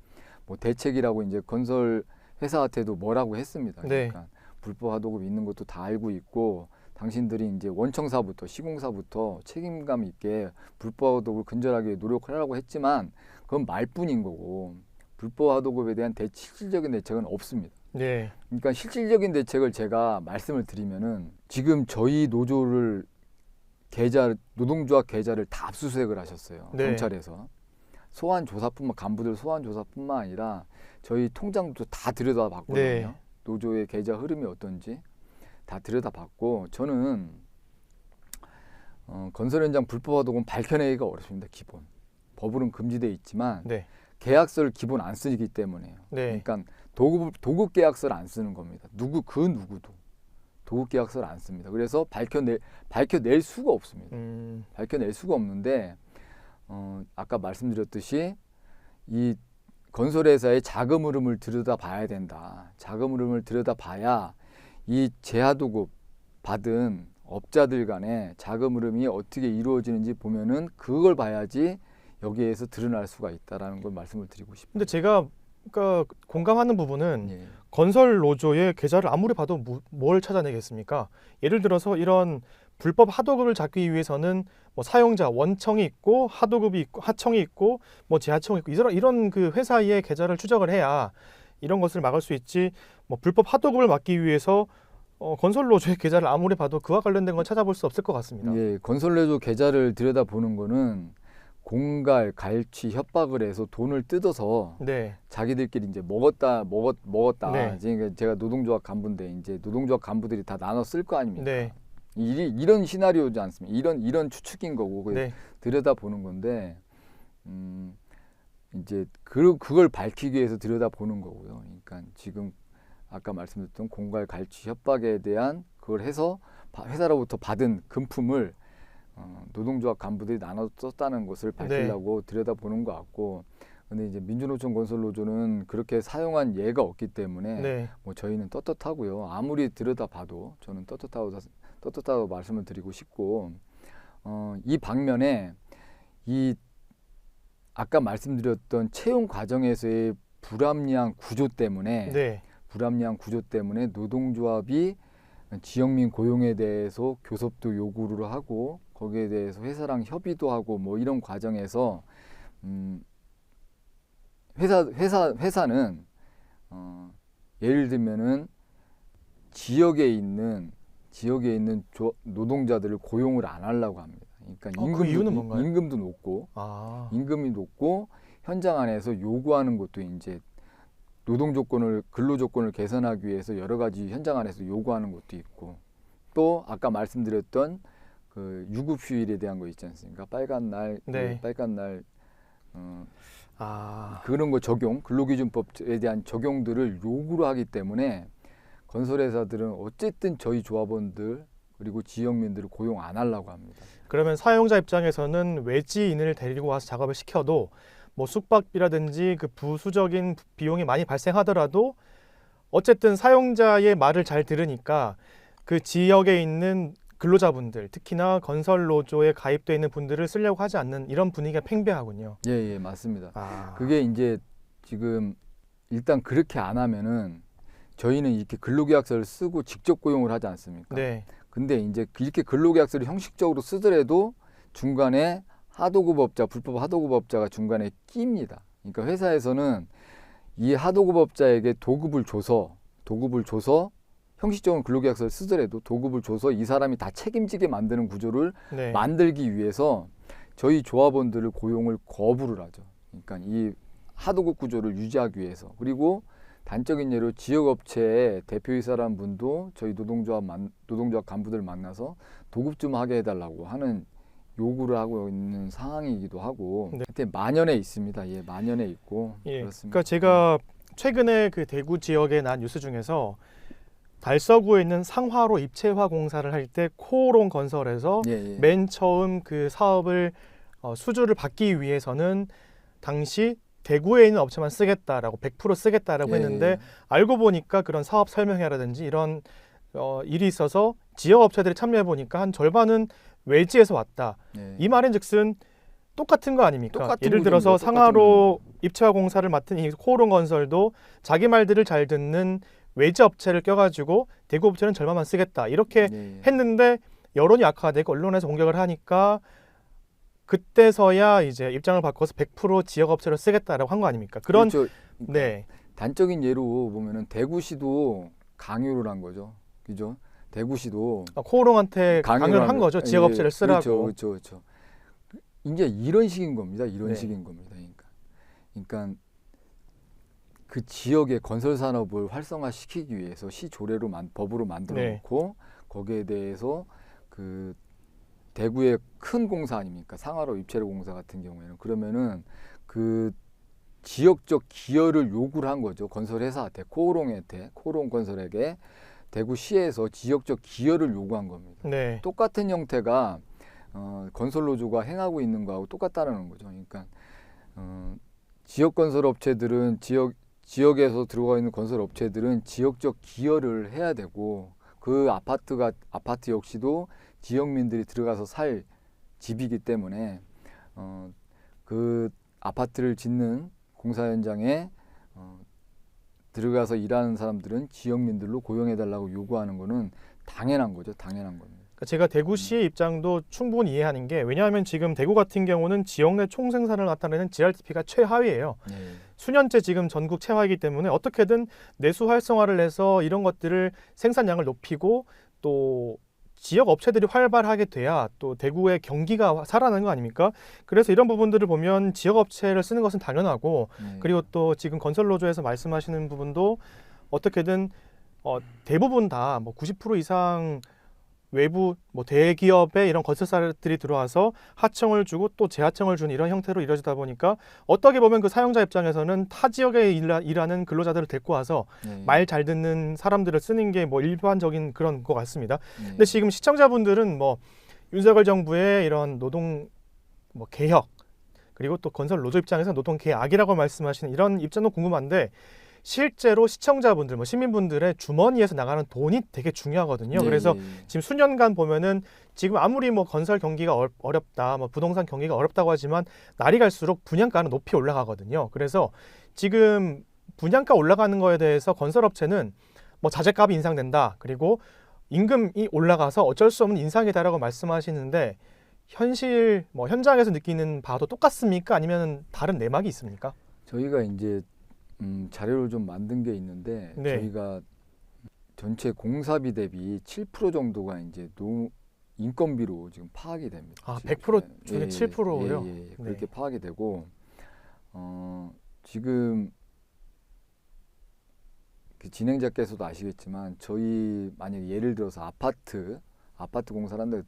뭐 대책이라고 이제 건설 회사한테도 뭐라고 했습니다. 네. 그러니까 불법 하도급 있는 것도 다 알고 있고 당신들이 이제 원청사부터 시공사부터 책임감 있게 불법 하도급을 근절하기 위해 노력을 하라고 했지만 그건 말뿐인 거고 불법 하도급에 대한 실질적인 대책은 없습니다. 네. 그러니까 실질적인 대책을 제가 말씀을 드리면은 지금 저희 노조를 노동조합 계좌를 다 압수수색을 하셨어요. 네. 경찰에서 간부들 소환 조사뿐만 아니라 저희 통장도 다 들여다봤거든요. 네. 노조의 계좌 흐름이 어떤지 다 들여다봤고 저는 건설 현장 불법 하도급은 밝혀내기가 어렵습니다. 기본 법으로는 금지되어 있지만 네. 계약서를 기본 안 쓰기 때문에요. 네. 그러니까 도급 계약서를 안 쓰는 겁니다. 누구도 도급 계약서를 안 씁니다. 그래서 밝혀낼 수가 없습니다. 밝혀낼 수가 없는데 아까 말씀드렸듯이 이 건설회사의 자금 흐름을 들여다봐야 된다. 자금 흐름을 들여다봐야 이 재하도급 받은 업자들 간의 자금 흐름이 어떻게 이루어지는지 보면은 그걸 봐야지 여기에서 드러날 수가 있다라는 걸 말씀을 드리고 싶습니다. 근데 제가 그러니까 공감하는 부분은 예. 건설 노조의 계좌를 아무리 봐도 뭘 찾아내겠습니까? 예를 들어서 이런 불법 하도급을 잡기 위해서는 뭐 사용자 원청이 있고 하도급이 있고 하청이 있고 뭐 재하청이 있고 이런 그 회사의 계좌를 추적을 해야 이런 것을 막을 수 있지. 뭐 불법 하도급을 막기 위해서 건설 노조의 계좌를 아무리 봐도 그와 관련된 건 찾아볼 수 없을 것 같습니다. 예, 건설 노조 계좌를 들여다보는 거는 공갈, 갈취, 협박을 해서 돈을 뜯어서 네. 자기들끼리 이제 먹었다. 네. 지금 제가 노동조합 간부인데 이제 노동조합 간부들이 다 나눠 쓸 거 아닙니까? 네. 이런 시나리오지 않습니까? 이런 추측인 거고 네. 들여다 보는 건데 이제 그걸 밝히기 위해서 들여다 보는 거고요. 그러니까 지금 아까 말씀드렸던 공갈, 갈취, 협박에 대한 그걸 해서 회사로부터 받은 금품을 노동조합 간부들이 나눠 썼다는 것을 밝히려고 들여다보는 것 같고, 근데 이제 민주노총 건설노조는 그렇게 사용한 예가 없기 때문에 네. 뭐 저희는 떳떳하고요. 아무리 들여다봐도 저는 떳떳하다고 말씀을 드리고 싶고, 이 방면에 이 아까 말씀드렸던 채용 과정에서의 불합리한 구조 때문에 네. 노동조합이 지역민 고용에 대해서 교섭도 요구를 하고 거기에 대해서 회사랑 협의도 하고 뭐 이런 과정에서 회사는 예를 들면은 지역에 있는 노동자들을 고용을 안 하려고 합니다. 그러니까 그 이유는 뭔가요? 임금도 높고 임금이 높고 현장 안에서 요구하는 것도 이제 근로 조건을 개선하기 위해서 여러 가지 현장 안에서 요구하는 것도 있고, 또 아까 말씀드렸던 그 유급 휴일에 대한 거 있지 않습니까? 빨간 날, 네. 그런 거 근로기준법에 대한 적용들을 요구를 하기 때문에 건설회사들은 어쨌든 저희 조합원들 그리고 지역민들을 고용 안 하려고 합니다. 그러면 사용자 입장에서는 외지인을 데리고 와서 작업을 시켜도 뭐 숙박비라든지 그 부수적인 비용이 많이 발생하더라도 어쨌든 사용자의 말을 잘 들으니까 그 지역에 있는 근로자분들, 특히나 건설 노조에 가입되어 있는 분들을 쓰려고 하지 않는 이런 분위기가 팽배하군요. 예, 맞습니다. 그게 이제 지금 일단 그렇게 안 하면은 저희는 이렇게 근로계약서를 쓰고 직접 고용을 하지 않습니까? 네. 근데 이제 이렇게 근로계약서를 형식적으로 쓰더라도 중간에 불법 하도급업자가 중간에 낍니다. 그러니까 회사에서는 이 하도급업자에게 도급을 줘서 형식적인 근로계약서를 쓰더라도 도급을 줘서 이 사람이 다 책임지게 만드는 구조를 네. 만들기 위해서 저희 조합원들을 고용을 거부를 하죠. 그러니까 이 하도급 구조를 유지하기 위해서. 그리고 단적인 예로 지역업체의 대표이사라는 분도 저희 노동조합 간부들 만나서 도급 좀 하게 해달라고 하는 요구를 하고 있는 상황이기도 하고. 네. 그때 만연해 있습니다. 예, 만연해 있고. 예. 그렇습니다. 그러니까 제가 최근에 그 대구 지역에 난 뉴스 중에서 달서구에 있는 상화로 입체화 공사를 할 때 코오롱 건설에서 예, 예. 맨 처음 그 사업을 수주를 받기 위해서는 당시 대구에 있는 업체만 쓰겠다라고 100% 쓰겠다라고 예, 했는데 예. 알고 보니까 그런 사업 설명회라든지 이런 일이 있어서 지역 업체들이 참여해 보니까 한 절반은 외지에서 왔다. 예. 이 말인즉슨 똑같은 거 아닙니까? 똑같은 예를 들어서 구조입니다. 상하로 입체화 공사를 맡은 이 코오롱 건설도 자기 말들을 잘 듣는 외지 업체를 껴가지고 대구 업체는 절반만 쓰겠다 이렇게 예. 했는데 여론이 악화되고 언론에서 공격을 하니까 그때서야 이제 입장을 바꿔서 100% 지역 업체로 쓰겠다라고 한 거 아닙니까? 그런 그렇죠. 네, 단적인 예로 보면은 대구시도 강요를 한 거죠. 그죠? 대구시도 코오롱한테 강요를 한 거죠. 지역 업체를 쓰라고. 그렇죠. 이제 이런 식인 겁니다. 이런 네. 식인 겁니다. 그러니까 그 지역의 건설 산업을 활성화시키기 위해서 시 조례로 법으로 만들어 네. 놓고 거기에 대해서 그 대구의 큰 공사 아닙니까? 상하로 입체로 공사 같은 경우에는 그러면은 그 지역적 기여를 요구를 한 거죠. 건설 회사한테 코오롱 건설에게 대구시에서 지역적 기여를 요구한 겁니다. 네, 똑같은 형태가 건설 노조가 행하고 있는 거하고 똑같다는 거죠. 그러니까 지역 건설 업체들은 지역에서 들어가 있는 건설 업체들은 지역적 기여를 해야 되고 그 아파트 역시도 지역민들이 들어가서 살 집이기 때문에 그 아파트를 짓는 공사 현장에 들어가서 일하는 사람들은 지역민들로 고용해달라고 요구하는 거는 당연한 거죠. 당연한 겁니다. 그러니까 제가 대구시의 입장도 충분히 이해하는 게 왜냐하면 지금 대구 같은 경우는 지역 내 총생산을 나타내는 GRTP가 최하위예요. 네. 수년째 지금 전국 최하이기 때문에 어떻게든 내수 활성화를 해서 이런 것들을 생산량을 높이고 또 지역 업체들이 활발하게 돼야 또 대구의 경기가 살아나는 거 아닙니까? 그래서 이런 부분들을 보면 지역 업체를 쓰는 것은 당연하고 네. 그리고 또 지금 건설노조에서 말씀하시는 부분도 어떻게든 대부분 다 뭐 90% 이상 외부 뭐 대기업의 이런 건설사들이 들어와서 하청을 주고 또 재하청을 주는 이런 형태로 이루어지다 보니까 어떻게 보면 그 사용자 입장에서는 타 지역에 일하는 근로자들을 데리고 와서 네. 말 잘 듣는 사람들을 쓰는 게 뭐 일반적인 그런 것 같습니다. 네. 근데 지금 시청자분들은 뭐 윤석열 정부의 이런 노동 뭐 개혁 그리고 또 건설 노조 입장에서 노동 개악이라고 말씀하시는 이런 입장도 궁금한데 실제로 시청자분들, 뭐 시민분들의 주머니에서 나가는 돈이 되게 중요하거든요. 네, 그래서 네. 지금 수년간 보면은 지금 아무리 뭐 건설 경기가 어렵다, 뭐 부동산 경기가 어렵다고 하지만 날이 갈수록 분양가는 높이 올라가거든요. 그래서 지금 분양가 올라가는 거에 대해서 건설업체는 뭐 자재값이 인상된다, 그리고 임금이 올라가서 어쩔 수 없는 인상이다라고 말씀하시는데 현실 뭐 현장에서 느끼는 바도 똑같습니까? 아니면 다른 내막이 있습니까? 저희가 이제 자료를 좀 만든 게 있는데 네. 저희가 전체 공사비 대비 7% 정도가 이제 인건비로 지금 파악이 됩니다. 아, 지금. 100% 중에 7%요? 예. 그렇게 네. 파악이 되고 지금 그 진행자께서도 아시겠지만 저희 만약에 예를 들어서 아파트 공사를 한다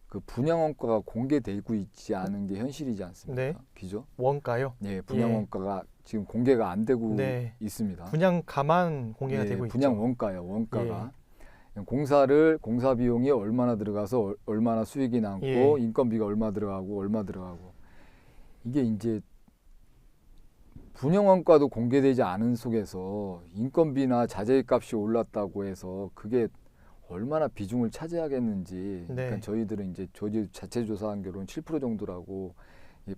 그 분양 원가가 공개되고 있지 않은 게 현실이지 않습니까? 네. 그죠? 원가요? 네, 분양 원가가 지금 공개가 안 되고 네. 있습니다. 분양가만 공개가 예, 되고 분양 있죠. 원가가 공사 비용이 얼마나 들어가서 얼마나 수익이 남고 예. 인건비가 얼마 들어가고 이게 이제 분양 원가도 공개되지 않은 속에서 인건비나 자재값이 올랐다고 해서 그게 얼마나 비중을 차지하겠는지 네. 그러니까 저희들은 이제 자체 조사한 결과는 7% 정도라고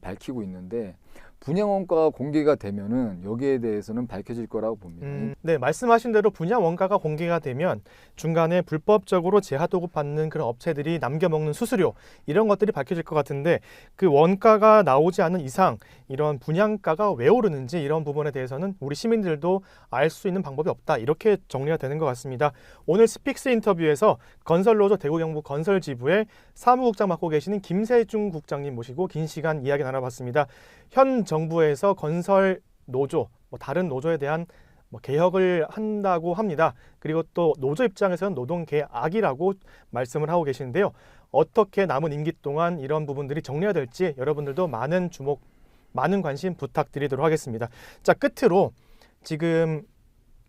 밝히고 있는데 분양 원가가 공개가 되면은 여기에 대해서는 밝혀질 거라고 봅니다. 네, 말씀하신 대로 분양 원가가 공개가 되면 중간에 불법적으로 재하도급 받는 그런 업체들이 남겨먹는 수수료 이런 것들이 밝혀질 것 같은데 그 원가가 나오지 않는 이상 이런 분양가가 왜 오르는지 이런 부분에 대해서는 우리 시민들도 알 수 있는 방법이 없다 이렇게 정리가 되는 것 같습니다. 오늘 스픽스 인터뷰에서 건설노조 대구경북 건설지부의 사무국장 맡고 계시는 김세중 국장님 모시고 긴 시간 이야기 나눠봤습니다. 현 정부에서 건설 노조, 다른 노조에 대한 개혁을 한다고 합니다. 그리고 또 노조 입장에서는 노동 계약이라고 말씀을 하고 계시는데요. 어떻게 남은 임기 동안 이런 부분들이 정리가 될지 여러분들도 많은 주목, 많은 관심 부탁드리도록 하겠습니다. 자, 끝으로 지금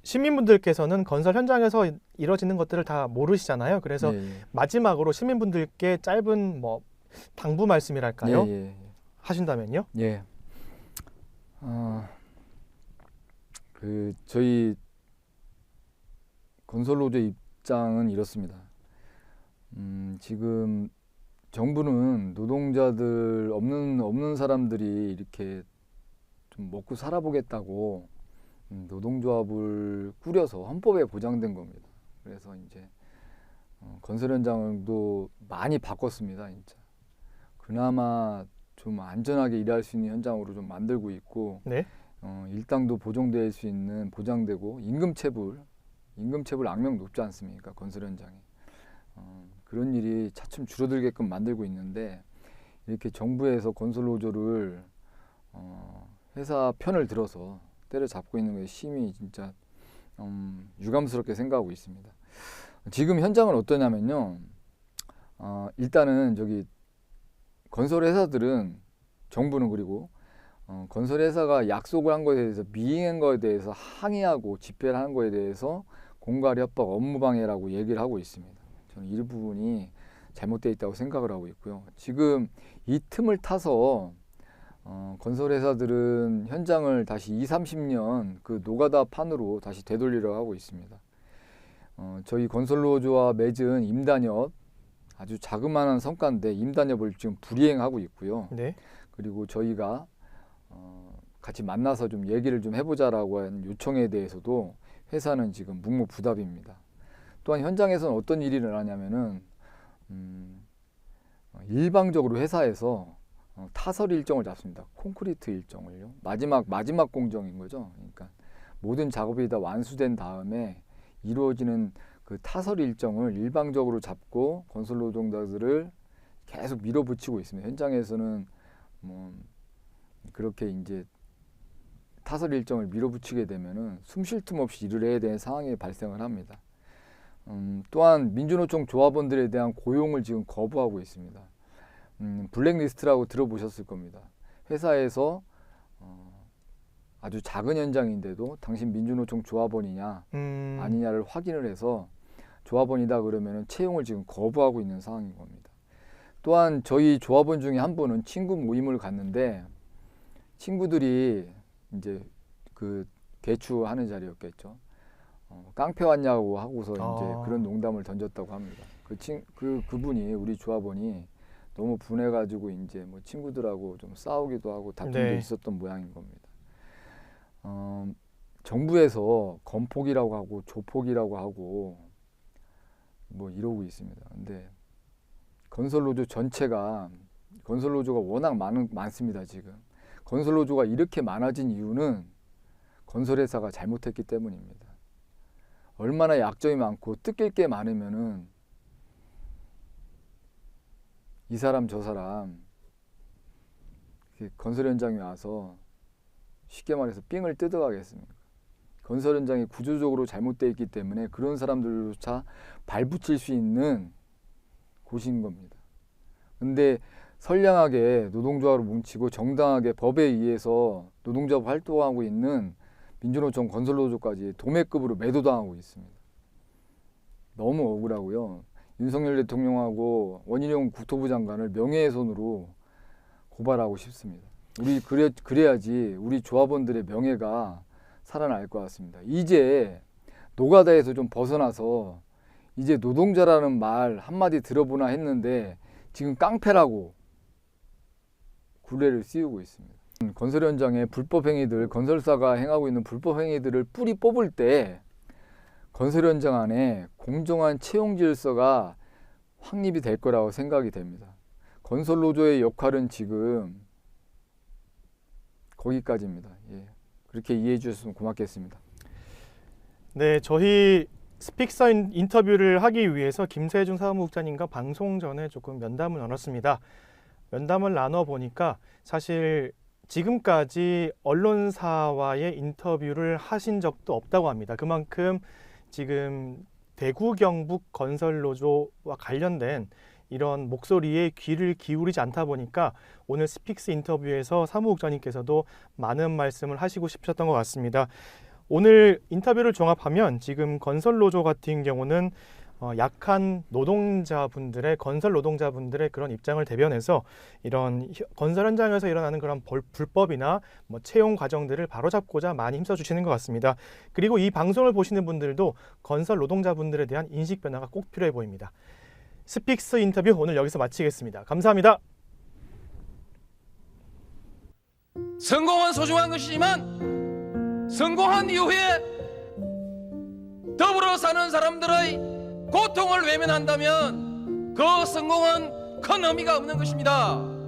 시민분들께서는 건설 현장에서 이뤄지는 것들을 다 모르시잖아요. 그래서 마지막으로 시민분들께 짧은 당부 말씀이랄까요? 하신다면요? 예. 저희 건설노조 입장은 이렇습니다. 지금 정부는 노동자들 없는 사람들이 이렇게 좀 먹고 살아보겠다고 노동조합을 꾸려서 헌법에 보장된 겁니다. 그래서 이제 건설 현장도 많이 바꿨습니다. 진짜 그나마 좀 안전하게 일할 수 있는 현장으로 좀 만들고 있고, 네. 일당도 보장될 수 있는 보장되고 임금체불 악명 높지 않습니까? 건설 현장에 그런 일이 차츰 줄어들게끔 만들고 있는데 이렇게 정부에서 건설노조를 회사 편을 들어서 때려잡고 있는 것에 심히 진짜 유감스럽게 생각하고 있습니다. 지금 현장은 어떠냐면요. 일단은 저기 건설회사들은 정부는 그리고 건설회사가 약속을 한 것에 대해서 미행한 것에 대해서 항의하고 집회를 하는 것에 대해서 공갈 협박, 업무방해라고 얘기를 하고 있습니다. 저는 이 부분이 잘못되어 있다고 생각을 하고 있고요. 지금 이 틈을 타서 건설회사들은 현장을 다시 20-30년 그 노가다 판으로 다시 되돌리려고 하고 있습니다. 저희 건설노조와 맺은 임단협 아주 자그마한 성과인데 임단협을 지금 불이행하고 있고요. 네. 그리고 저희가 같이 만나서 좀 얘기를 좀 해보자라고 한 요청에 대해서도 회사는 지금 묵묵부답입니다. 또한 현장에서는 어떤 일이 일어나냐면은 일방적으로 회사에서 타설 일정을 잡습니다. 콘크리트 일정을요. 마지막 공정인 거죠. 그러니까 모든 작업이 다 완수된 다음에 이루어지는 그 타설 일정을 일방적으로 잡고 건설 노동자들을 계속 밀어붙이고 있습니다. 현장에서는 그렇게 이제 타설 일정을 밀어붙이게 되면은 숨 쉴 틈 없이 일을 해야 되는 상황이 발생을 합니다. 또한 민주노총 조합원들에 대한 고용을 지금 거부하고 있습니다. 블랙리스트라고 들어보셨을 겁니다. 회사에서 아주 작은 현장인데도 당신 민주노총 조합원이냐 아니냐를 확인을 해서 조합원이다 그러면 채용을 지금 거부하고 있는 상황인 겁니다. 또한 저희 조합원 중에 한 분은 친구 모임을 갔는데 친구들이 이제 그 개추하는 자리였겠죠. 깡패 왔냐고 하고서 이제 그런 농담을 던졌다고 합니다. 그분이 우리 조합원이 너무 분해가지고 이제 친구들하고 좀 싸우기도 하고 다툼도 있었던 모양인 겁니다. 정부에서 건폭이라고 하고 조폭이라고 하고 이러고 있습니다. 근데 건설노조 전체가 건설노조가 워낙 많습니다. 지금 건설노조가 이렇게 많아진 이유는 건설회사가 잘못했기 때문입니다. 얼마나 약점이 많고 뜯길 게 많으면은 이 사람 저 사람 건설 현장에 와서 쉽게 말해서 삥을 뜯어가겠습니까? 건설 현장이 구조적으로 잘못되어 있기 때문에 그런 사람들조차 발붙일 수 있는 곳인 겁니다. 근데 선량하게 노동조합으로 뭉치고 정당하게 법에 의해서 노동조합 활동하고 있는 민주노총 건설노조까지 도매급으로 매도당하고 있습니다. 너무 억울하고요. 윤석열 대통령하고 원희룡 국토부 장관을 명예훼손으로 고발하고 싶습니다. 그래야지 우리 조합원들의 명예가 살아날 것 같습니다. 이제 노가다에서 좀 벗어나서 이제 노동자라는 말 한마디 들어보나 했는데 지금 깡패라고 굴레를 씌우고 있습니다. 건설 현장의 불법 행위들, 건설사가 행하고 있는 불법 행위들을 뿌리 뽑을 때 건설 현장 안에 공정한 채용 질서가 확립이 될 거라고 생각이 됩니다. 건설 노조의 역할은 지금 거기까지입니다. 예. 그렇게 이해해 주셨으면 고맙겠습니다. 네, 저희 스픽서 인터뷰를 하기 위해서 김세중 사무국장님과 방송 전에 조금 면담을 나눴습니다. 면담을 나눠보니까 사실 지금까지 언론사와의 인터뷰를 하신 적도 없다고 합니다. 그만큼 지금 대구 경북 건설노조와 관련된 이런 목소리에 귀를 기울이지 않다 보니까 오늘 스픽스 인터뷰에서 사무국장님께서도 많은 말씀을 하시고 싶으셨던 것 같습니다. 오늘 인터뷰를 종합하면 지금 건설노조 같은 경우는 약한 노동자분들의 건설 노동자분들의 그런 입장을 대변해서 이런 건설 현장에서 일어나는 그런 불법이나 채용 과정들을 바로잡고자 많이 힘써주시는 것 같습니다. 그리고 이 방송을 보시는 분들도 건설 노동자분들에 대한 인식 변화가 꼭 필요해 보입니다. 스픽스 인터뷰 오늘 여기서 마치겠습니다. 감사합니다. 성공은 소중한 것이지만 성공한 이후에 더불어 사는 사람들의 고통을 외면한다면 그 성공은 큰 의미가 없는 것입니다.